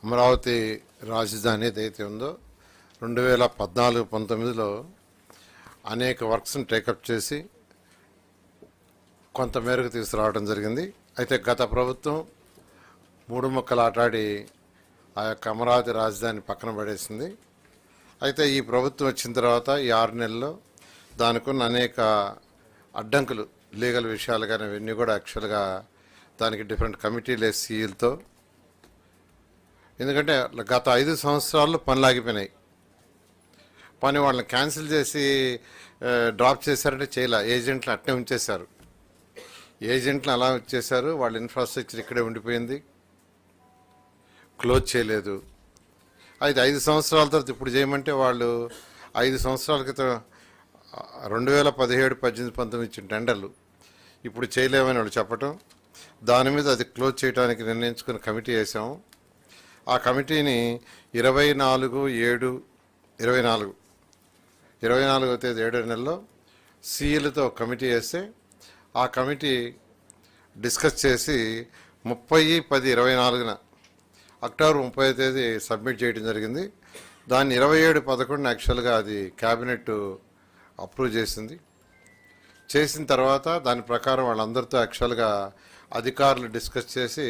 అమరావతి రాజధాని ఏదైతే ఉందో 2014-19లో అనేక వర్క్స్ని టేకప్ చేసి కొంతమేరకు తీసుకురావడం జరిగింది. అయితే గత ప్రభుత్వం మూడు ముక్కలు ఆటాడి ఆ యొక్క అమరావతి రాజధాని పక్కన పడేసింది. అయితే ఈ ప్రభుత్వం వచ్చిన తర్వాత ఈ 6 నెలల్లో దానికున్న అనేక అడ్డంకులు, లీగల్ విషయాలు కానీ ఇవన్నీ కూడా యాక్చువల్గా దానికి డిఫరెంట్ కమిటీలు సీఈలతో, ఎందుకంటే గత 5 సంవత్సరాల్లో పనులు ఆగిపోయినాయి. పని వాళ్ళని క్యాన్సిల్ చేసి డ్రాప్ చేశారంటే చేయలే, ఏజెంట్లు అట్నే ఉంచేశారు. ఏజెంట్లు అలా ఉంచేశారు, వాళ్ళ ఇన్ఫ్రాస్ట్రక్చర్ ఇక్కడే ఉండిపోయింది, క్లోజ్ చేయలేదు. అయితే 5 సంవత్సరాల తర్వాత ఇప్పుడు చేయమంటే వాళ్ళు 5 సంవత్సరాల క్రితం 2017, 18, 19 ఇచ్చిన టెండర్లు ఇప్పుడు చేయలేమని వాళ్ళు చెప్పటం, దాని మీద అది క్లోజ్ చేయడానికి నిర్ణయించుకుని కమిటీ వేసాము. ఆ కమిటీని 24/7/24వ తేదీ 7వ నెలలో సీఈలతో కమిటీ వేస్తే ఆ కమిటీ డిస్కస్ చేసి 30/10/24న అక్టోబర్ 30వ తేదీ సబ్మిట్ చేయడం జరిగింది. దాన్ని 27/11 యాక్చువల్గా అది క్యాబినెట్ అప్రూవ్ చేసింది. చేసిన తర్వాత దాని ప్రకారం వాళ్ళందరితో యాక్చువల్గా అధికారులు డిస్కస్ చేసి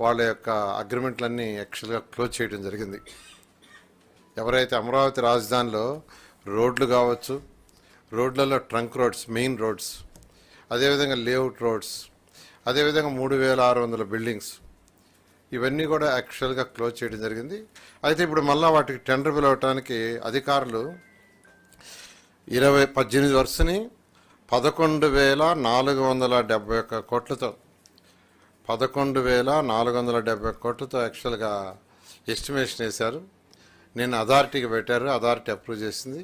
వాళ్ళ యొక్క అగ్రిమెంట్లన్నీ యాక్చువల్గా క్లోజ్ చేయడం జరిగింది. ఎవరైతే అమరావతి రాజధానిలో రోడ్లు కావచ్చు, రోడ్లలో ట్రంక్ రోడ్స్, మెయిన్ రోడ్స్, అదేవిధంగా లేఅవుట్ రోడ్స్, అదేవిధంగా 3600 బిల్డింగ్స్, ఇవన్నీ కూడా యాక్చువల్గా క్లోజ్ చేయడం జరిగింది. అయితే ఇప్పుడు మళ్ళీ వాటికి టెండర్ పిలవటానికి అధికారులు 18 వర్క్స్ని 11,471 కోట్లతో 11,470 కోట్లతో యాక్చువల్గా ఎస్టిమేషన్ వేశారు. నేను అథారిటీకి పెట్టారు, అథారిటీ అప్రూవ్ చేసింది.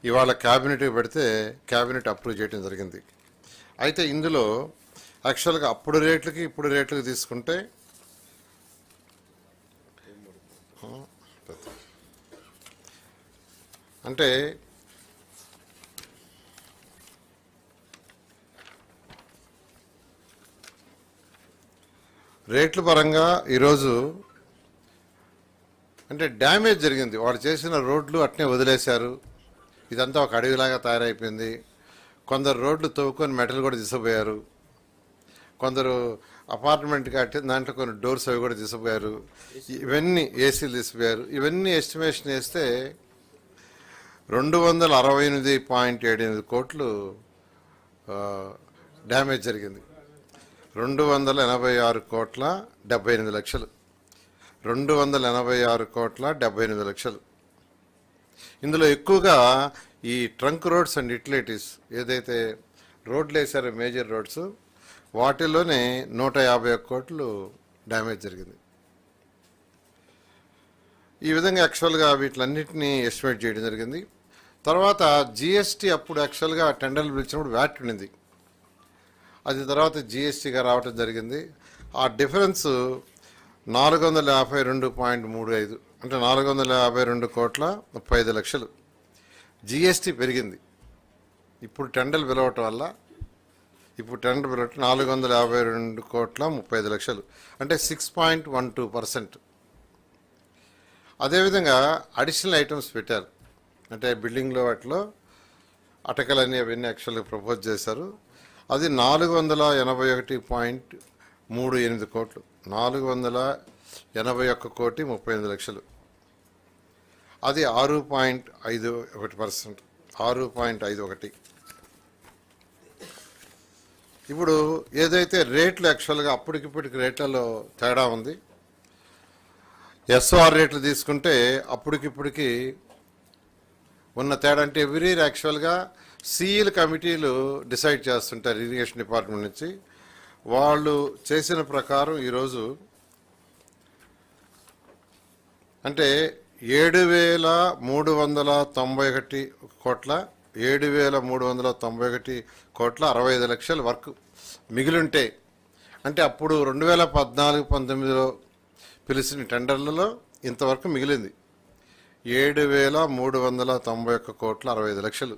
ఇవాళ క్యాబినెట్కి పెడితే క్యాబినెట్ అప్రూవ్ చేయడం జరిగింది. అయితే ఇందులో యాక్చువల్గా అప్పుడు రేట్లకి ఇప్పుడు రేట్లకి తీసుకుంటే అంటే రేట్ల పరంగా ఈరోజు అంటే డ్యామేజ్ జరిగింది. వాళ్ళు చేసిన రోడ్లు అట్నే వదిలేశారు, ఇదంతా ఒక అడవిలాగా తయారైపోయింది. కొందరు రోడ్లు తవ్వుకొని మెటల్ కూడా తీసుకుపోయారు, కొందరు అపార్ట్మెంట్ కట్టి దాంట్లో కొన్ని డోర్స్ అవి కూడా తీసుకుపోయారు, ఇవన్నీ ఏసీలు తీసుకుపోయారు. ఇవన్నీ ఎస్టిమేషన్ వేస్తే 268.78 కోట్లు డ్యామేజ్ జరిగింది. 286,78,00,000 286,78,00,000. ఇందులో ఎక్కువగా ఈ ట్రంక్ రోడ్స్ అండ్ యుటిలిటీస్ ఏదైతే రోడ్లు వేసారో మేజర్ రోడ్స్, వాటిల్లోనే 151 కోట్లు డ్యామేజ్ జరిగింది. ఈ విధంగా యాక్చువల్గా వీటిలన్నింటినీ ఎస్టిమేట్ చేయడం జరిగింది. తర్వాత జిఎస్టీ అప్పుడు యాక్చువల్గా టెండర్లు పిలిచినప్పుడు వ్యాట్ ఉండింది, అది తర్వాత జిఎస్టీగా రావడం జరిగింది. ఆ డిఫరెన్స్ 452.35, అంటే 452,35,00,000 జిఎస్టీ పెరిగింది. ఇప్పుడు టెండర్లు పిలవటం వల్ల 452,35,00,000, అంటే 6.12%. అదేవిధంగా అడిషనల్ ఐటమ్స్ పెట్టారు, అంటే బిల్డింగ్లో వాటిలో అటకలన్నీ అవన్నీ యాక్చువల్గా ప్రపోజ్ చేశారు. అది 481.38 కోట్లు, 481,38,00,000. అది 6.51%, 6.51. ఇప్పుడు ఏదైతే రేట్లు యాక్చువల్గా అప్పటికిప్పటికి రేట్లలో తేడా ఉంది. ఎస్ఓఆర్ రేట్లు తీసుకుంటే అప్పటికిప్పటికి ఉన్న తేడా అంటే ఎవ్రీ ఇయర్ యాక్చువల్గా సీఈల కమిటీలు డిసైడ్ చేస్తుంటారు ఇరిగేషన్ డిపార్ట్మెంట్ నుంచి. వాళ్ళు చేసిన ప్రకారం ఈరోజు అంటే 7,391 కోట్ల 7,391,65,00,000 వర్క్ మిగిలింటే, అంటే అప్పుడు 2014-19లో పిలిచిన టెండర్లలో ఇంతవరకు మిగిలింది 7,391,65,00,000.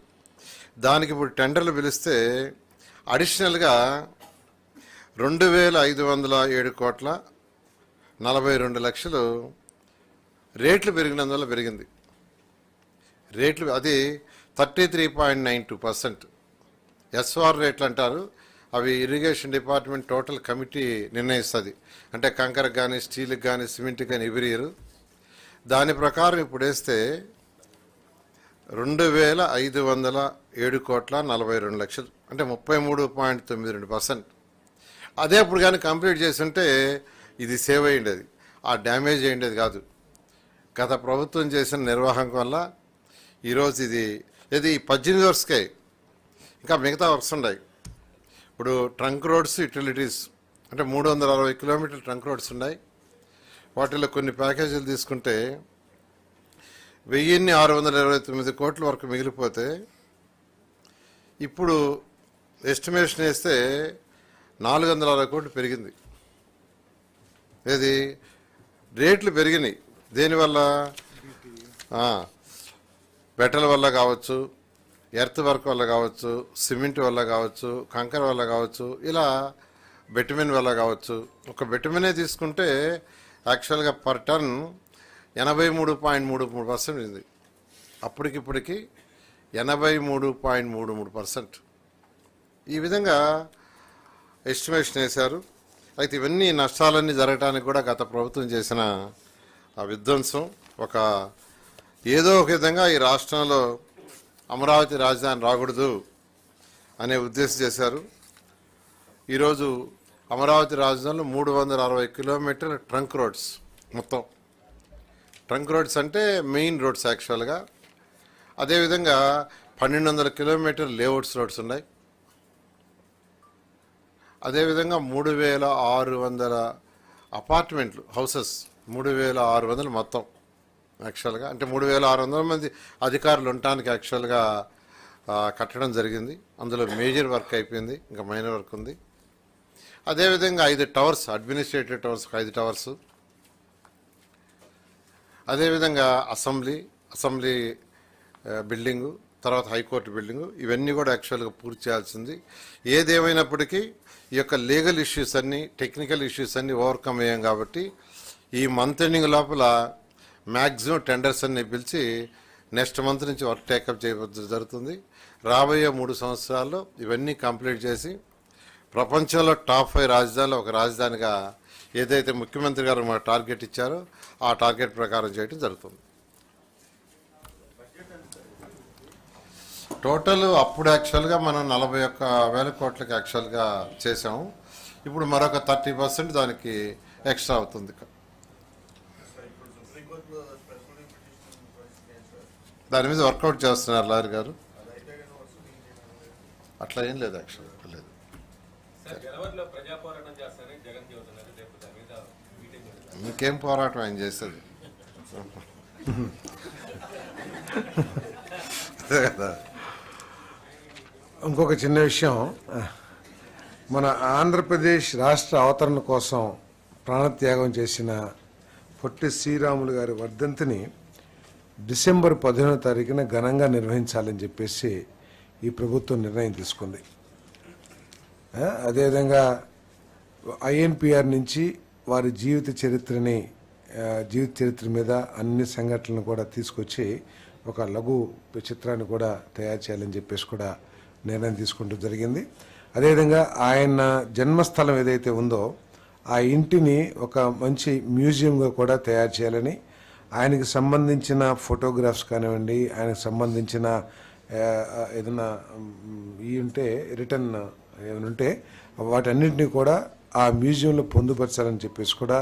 దానికి ఇప్పుడు టెండర్లు పిలిస్తే అడిషనల్గా 2,507 కోట్ల 42 లక్షలు రేట్లు పెరిగినందువల్ల పెరిగింది. రేట్లు అది 33.92%. ఎస్ఆర్ రేట్లు అంటారు. అవి ఇరిగేషన్ డిపార్ట్మెంట్ టోటల్ కమిటీ నిర్ణయిస్తుంది. అంటే కంకరకు కానీ, స్టీల్కి కానీ, సిమెంట్కి కానీ ఎవ్రీ ఇయర్. దాని ప్రకారం ఇప్పుడు వేస్తే 2,507,42,00,000, అంటే 33.92%. అదే ఇప్పుడు కానీ కంప్లీట్ చేస్తుంటే ఇది సేవ్ అయ్యిండేది, ఆ డ్యామేజ్ అయ్యిండేది కాదు. గత ప్రభుత్వం చేసిన నిర్వాహం వల్ల ఈరోజు ఇది 18 వర్క్స్కే, ఇంకా మిగతా వర్క్స్ ఉన్నాయి. ఇప్పుడు ట్రంక్ రోడ్స్, యూటిలిటీస్ అంటే 360 కిలోమీటర్ల ట్రంక్ రోడ్స్ ఉన్నాయి. వాటిలో కొన్ని ప్యాకేజీలు తీసుకుంటే 1,629 కోట్ల వరకు మిగిలిపోతే ఇప్పుడు ఎస్టిమేషన్ వేస్తే 460 కోట్లు పెరిగింది. రేట్లు పెరిగినాయి. దేనివల్ల? బెటల వల్ల కావచ్చు, ఎర్త్ వర్క్ వల్ల కావచ్చు, సిమెంట్ వల్ల కావచ్చు, కంకర వల్ల కావచ్చు, ఇలా బెటుమిన్ వల్ల కావచ్చు. ఒక బెటుమినే తీసుకుంటే యాక్చువల్గా పర్ టన్ 83.33% ఉంది. అప్పటికిప్పటికి 83.33%. ఈ విధంగా ఎస్టిమేషన్ వేశారు. అయితే ఇవన్నీ నష్టాలన్నీ జరగడానికి కూడా గత ప్రభుత్వం చేసిన ఆ విధ్వంసం, ఏదో ఒక విధంగా ఈ రాష్ట్రంలో అమరావతి రాజధాని రాకూడదు అనే ఉద్దేశం చేశారు. ఈరోజు అమరావతి రాజధానిలో 360 కిలోమీటర్ల ట్రంక్ రోడ్స్, మొత్తం ట్రంక్ రోడ్స్ అంటే మెయిన్ రోడ్స్ యాక్చువల్గా. అదేవిధంగా 1,200 కిలోమీటర్ లేఅవుట్స్ రోడ్స్ ఉన్నాయి. అదేవిధంగా 3,600 అపార్ట్మెంట్లు, హౌసెస్ 3,600 మొత్తం యాక్చువల్గా. అంటే 3,600 మంది అధికారులు ఉండటానికి యాక్చువల్గా కట్టడం జరిగింది. అందులో మేజర్ వర్క్ అయిపోయింది, ఇంకా మైనర్ వర్క్ ఉంది. అదేవిధంగా 5 టవర్స్, అడ్మినిస్ట్రేటివ్ టవర్స్ 5 టవర్స్. అదేవిధంగా అసెంబ్లీ బిల్డింగు, తర్వాత హైకోర్టు బిల్డింగు, ఇవన్నీ కూడా యాక్చువల్గా పూర్తి చేయాల్సింది. ఏదేమైనప్పటికీ ఈ యొక్క లీగల్ ఇష్యూస్ అన్నీ, టెక్నికల్ ఇష్యూస్ అన్నీ ఓవర్కమ్ అయ్యాం కాబట్టి ఈ మంత్ ఎండింగ్ లోపల మ్యాక్సిమం టెండర్స్ అన్ని పిలిచి నెక్స్ట్ మంత్ నుంచి వర్క్ టేకప్ చేయడం జరుగుతుంది. రాబోయే 3 సంవత్సరాల్లో ఇవన్నీ కంప్లీట్ చేసి ప్రపంచంలో టాప్ 5 రాజధానిలో ఒక రాజధానిగా ఏదైతే ముఖ్యమంత్రి గారు మాకు టార్గెట్ ఇచ్చారో ఆ టార్గెట్ ప్రకారం చేయడం జరుగుతుంది. టోటల్ అప్పుడు యాక్చువల్గా మనం 41,000 కోట్లకి యాక్చువల్గా చేసాము. ఇప్పుడు మరొక 30% దానికి ఎక్స్ట్రా అవుతుంది. దాని మీద వర్కౌట్ చేస్తున్నారు లాయర్ గారు. అట్లా ఏం లేదు, యాక్చువల్గా లేదు. ఇంకేం పోరాటం ఆయన చేసేది కదా. ఇంకొక చిన్న విషయం, మన ఆంధ్రప్రదేశ్ రాష్ట్ర అవతరణ కోసం ప్రాణత్యాగం చేసిన పొట్టి శ్రీరాములు గారి వర్ధంతిని డిసెంబర్ 15వ తారీఖున ఘనంగా నిర్వహించాలని చెప్పేసి ఈ ప్రభుత్వం నిర్ణయం తీసుకుంది. అదేవిధంగా ఐఎన్పిఆర్ నుంచి వారి జీవిత చరిత్ర మీద అన్ని సంఘటనలు కూడా తీసుకొచ్చి ఒక లఘు చిత్రాన్ని కూడా తయారు చేయాలని చెప్పేసి కూడా నిర్ణయం తీసుకుంటూ జరిగింది. అదేవిధంగా ఆయన జన్మస్థలం ఏదైతే ఉందో ఆ ఇంటిని ఒక మంచి మ్యూజియంగా కూడా తయారు చేయాలని, ఆయనకి సంబంధించిన ఫోటోగ్రాఫ్స్ కానివ్వండి, ఆయనకు సంబంధించిన ఏదైనా ఉంటే రిటర్న్ ఏమైనా ఉంటే వాటన్నింటినీ కూడా ఆ మ్యూజియంలో పొందుపరచాలని చెప్పేసి కూడా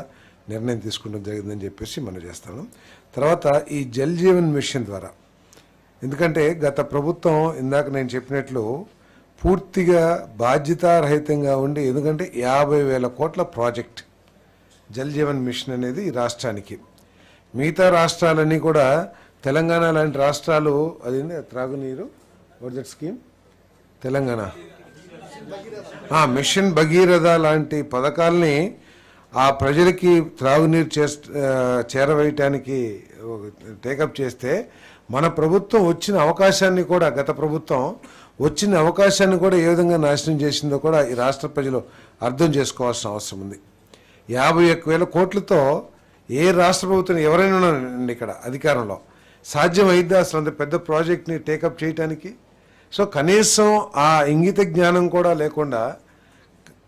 నిర్ణయం తీసుకోవడం జరిగిందని చెప్పేసి మనం చేస్తాను. తర్వాత ఈ జల్ జీవన్ మిషన్ ద్వారా, ఎందుకంటే గత ప్రభుత్వం ఇందాక నేను చెప్పినట్లు పూర్తిగా బాధ్యతారహితంగా ఉండి, ఎందుకంటే 50,000 కోట్ల ప్రాజెక్ట్ జల్ జీవన్ మిషన్ అనేది ఈ రాష్ట్రానికి. మిగతా రాష్ట్రాలన్నీ కూడా, తెలంగాణ లాంటి రాష్ట్రాలు అదేంటి త్రాగునీరు that scheme Telangana mission Bhagiratha లాంటి పథకాలని ఆ ప్రజలకి త్రాగునీరు చేరవేయటానికి టేకప్ చేస్తే, మన ప్రభుత్వం వచ్చిన అవకాశాన్ని కూడా, గత ప్రభుత్వం వచ్చిన అవకాశాన్ని కూడా ఏ విధంగా నాశనం చేసిందో కూడా ఈ రాష్ట్ర ప్రజలు అర్థం చేసుకోవాల్సిన అవసరం ఉంది. 51,000 కోట్లతో ఏ రాష్ట్ర ప్రభుత్వం ఎవరైనా ఉన్నారండి ఇక్కడ అధికారంలో, సాధ్యమైద్దా అసలు అంత పెద్ద ప్రాజెక్ట్ని టేకప్ చేయడానికి? సో కనీసం ఆ ఇంగిత జ్ఞానం కూడా లేకుండా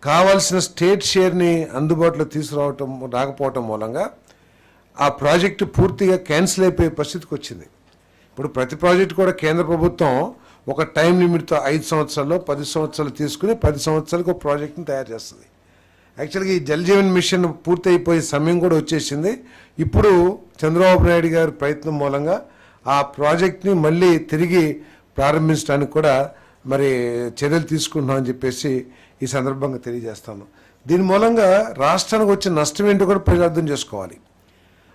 కావాల్సిన స్టేట్ షేర్ని అందుబాటులో రాకపోవటం మూలంగా ఆ ప్రాజెక్టు పూర్తిగా క్యాన్సిల్ అయిపోయే పరిస్థితికి వచ్చింది. ఇప్పుడు ప్రతి ప్రాజెక్టు కూడా కేంద్ర ప్రభుత్వం ఒక టైం లిమిట్తో 5 సంవత్సరాల్లో 10 సంవత్సరాలు తీసుకుని 10 సంవత్సరాలకు ఒక ప్రాజెక్ట్ని తయారు చేస్తుంది. యాక్చువల్గా ఈ జల్ జీవన్ మిషన్ పూర్తి అయిపోయే సమయం కూడా వచ్చేసింది. ఇప్పుడు చంద్రబాబు నాయుడు గారి ప్రయత్నం మూలంగా ఆ ప్రాజెక్ట్ని మళ్ళీ తిరిగి ప్రారంభించడానికి కూడా మరి చర్యలు తీసుకుంటున్నామని చెప్పేసి ఈ సందర్భంగా తెలియజేస్తాను. దీని మూలంగా రాష్ట్రానికి వచ్చే నష్టం ఏంటో కూడా ప్రజలు అర్థం చేసుకోవాలి.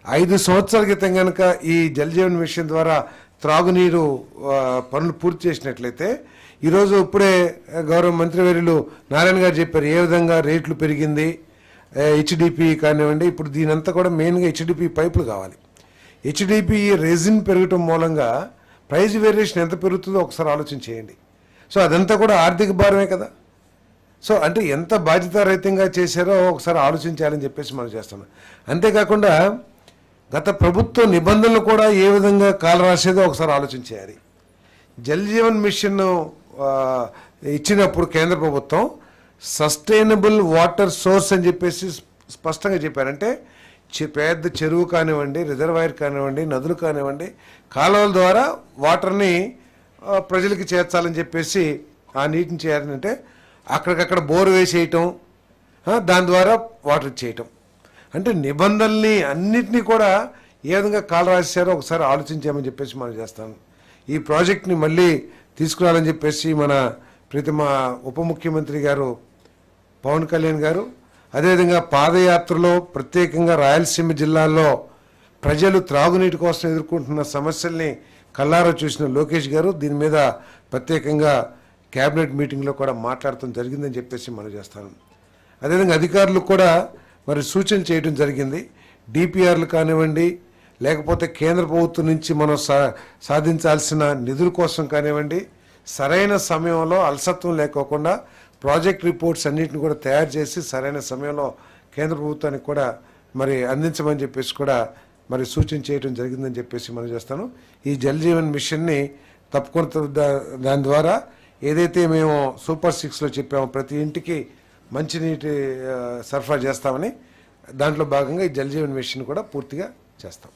5 సంవత్సరాల క్రితం కనుక ఈ జల్ జీవన్ మిషన్ ద్వారా త్రాగునీరు పనులు పూర్తి చేసినట్లయితే ఈరోజు ఇప్పుడే గౌరవ మంత్రివర్యులు నారాయణ గారు చెప్పారు ఏ విధంగా రేట్లు పెరిగింది, హెచ్డిపి కానివ్వండి. ఇప్పుడు దీనంతా కూడా మెయిన్గా హెచ్డిపి పైపులు కావాలి. హెచ్డిపి రెజిన్ పెరగటం మూలంగా ప్రైస్ వేరియేషన్ ఎంత పెరుగుతుందో ఒకసారి ఆలోచన చేయండి. సో అదంతా కూడా ఆర్థిక భారమే కదా. సో అంటే ఎంత బాధ్యతారహితంగా చేశారో ఒకసారి ఆలోచించాలని చెప్పేసి మనం చేస్తున్నాం. అంతేకాకుండా గత ప్రభుత్వ నిబంధనలు కూడా ఏ విధంగా కాలు రాసేదో ఒకసారి ఆలోచించేయాలి. జల్ జీవన్ మిషన్ ఇచ్చినప్పుడు కేంద్ర ప్రభుత్వం సస్టైనబుల్ వాటర్ సోర్స్ అని చెప్పేసి స్పష్టంగా చెప్పారంటే పెద్ద చెరువు కానివ్వండి, రిజర్వాయర్ కానివ్వండి, నదులు కానివ్వండి, కాలువల ద్వారా వాటర్ని ప్రజలకి చేర్చాలని చెప్పేసి ఆ నీటిని చేయాలంటే అక్కడికక్కడ బోరు వేసేయటం, దాని ద్వారా వాటర్ ఇచ్చేయటం. అంటే నిబంధనల్ని అన్నిటినీ కూడా ఏ విధంగా కాలు రాశారో ఒకసారి ఆలోచించామని చెప్పేసి మనం చేస్తాను. ఈ ప్రాజెక్ట్ని మళ్ళీ తీసుకురావాలని చెప్పేసి మన ప్రీతమ ఉప ముఖ్యమంత్రి గారు పవన్ కళ్యాణ్ గారు, అదేవిధంగా పాదయాత్రలో ప్రత్యేకంగా రాయలసీమ జిల్లాల్లో ప్రజలు త్రాగునీటి కోసం ఎదుర్కొంటున్న సమస్యల్ని కల్లారా చూసిన లోకేష్ గారు దీని మీద ప్రత్యేకంగా క్యాబినెట్ మీటింగ్లో కూడా మాట్లాడటం జరిగిందని చెప్పేసి మనం చేస్తాను. అదేవిధంగా అధికారులు కూడా మరి సూచనలు చేయడం జరిగింది. డిపిఆర్లు కానివ్వండి, లేకపోతే కేంద్ర ప్రభుత్వం నుంచి మనం సాధించాల్సిన నిధుల కోసం కానివ్వండి, సరైన సమయంలో అలసత్వం లేకోకుండా ప్రాజెక్ట్ రిపోర్ట్స్ అన్నింటిని కూడా తయారు చేసి సరైన సమయంలో కేంద్ర ప్రభుత్వానికి కూడా మరి అందించమని చెప్పేసి కూడా మరి సూచన చేయడం జరిగిందని చెప్పేసి మనం చేస్తాను. ఈ జల్ జీవన్ మిషన్ని తప్పకుండా దాని ద్వారా ఏదైతే మేము సూపర్ 6లో చెప్పామో ప్రతి ఇంటికి మంచినీటి సరఫరా చేస్తామని, దాంట్లో భాగంగా ఈ జల్ జీవన్ మిషన్ కూడా పూర్తిగా చేస్తాం.